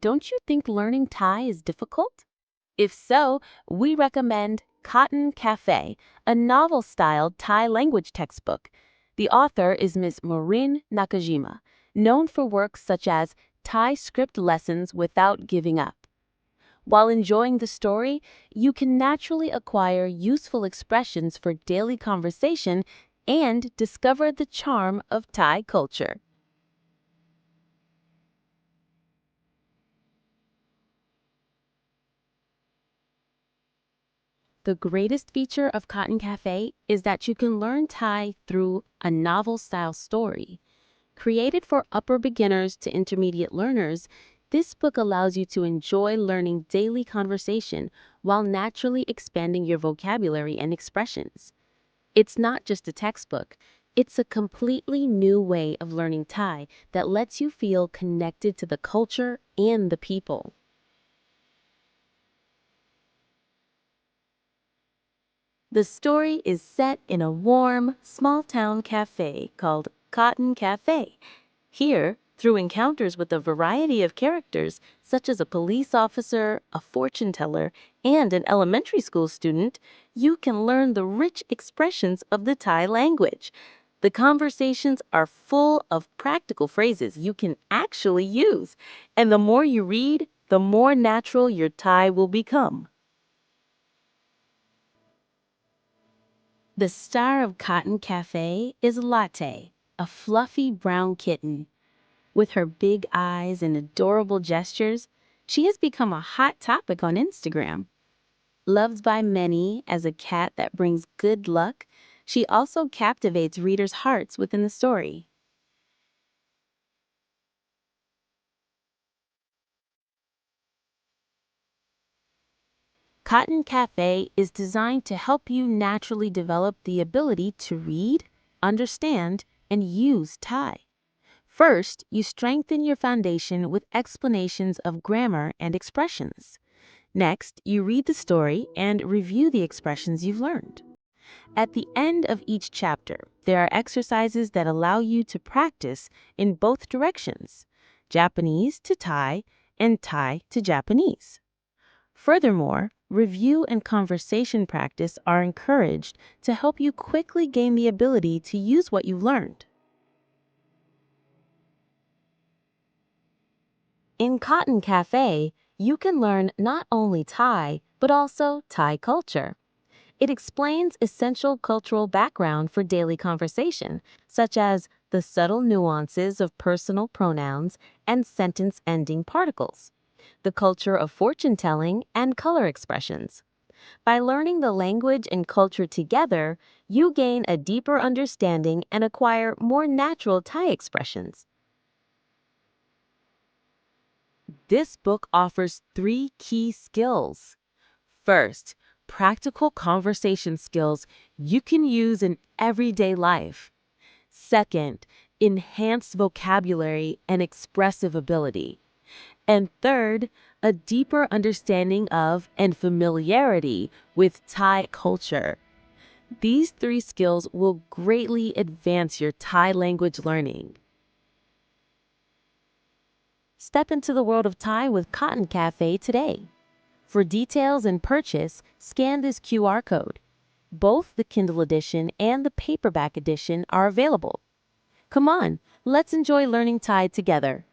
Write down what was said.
Don't you think learning Thai is difficult? If so, we recommend Cotton Cafe, a novel-styled Thai language textbook. The author is Miss Marin Nakajima, known for works such as Thai script lessons without giving up. While enjoying the story, you can naturally acquire useful expressions for daily conversation and discover the charm of Thai culture. The greatest feature of Cotton Cafe is that you can learn Thai through a novel-style story. Created for upper beginners to intermediate learners, this book allows you to enjoy learning daily conversation while naturally expanding your vocabulary and expressions. It's not just a textbook, it's a completely new way of learning Thai that lets you feel connected to the culture and the people. The story is set in a warm, small-town cafe called Cotton Cafe. Here, through encounters with a variety of characters, such as a police officer, a fortune teller, and an elementary school student, you can learn the rich expressions of the Thai language. The conversations are full of practical phrases you can actually use, and the more you read, the more natural your Thai will become. The star of Cotton Cafe is Latte, a fluffy brown kitten. With her big eyes and adorable gestures, she has become a hot topic on Instagram. Loved by many as a cat that brings good luck, she also captivates readers' hearts within the story. Cotton Cafe is designed to help you naturally develop the ability to read, understand, and use Thai. First, you strengthen your foundation with explanations of grammar and expressions. Next, you read the story and review the expressions you've learned. At the end of each chapter, there are exercises that allow you to practice in both directions, Japanese to Thai and Thai to Japanese. Furthermore, review and conversation practice are encouraged to help you quickly gain the ability to use what you've learned. In Cotton Cafe, you can learn not only Thai, but also Thai culture. It explains essential cultural background for daily conversation, such as the subtle nuances of personal pronouns and sentence ending particles, the culture of fortune telling, and color expressions. By learning the language and culture together, you gain a deeper understanding and acquire more natural Thai expressions. This book offers 3 key skills. First, practical conversation skills you can use in everyday life. Second, enhanced vocabulary and expressive ability. And third, a deeper understanding of and familiarity with Thai culture. These 3 skills will greatly advance your Thai language learning. Step into the world of Thai with Cotton Cafe today. For details and purchase, scan this QR code. Both the Kindle edition and the paperback edition are available. Come on, let's enjoy learning Thai together.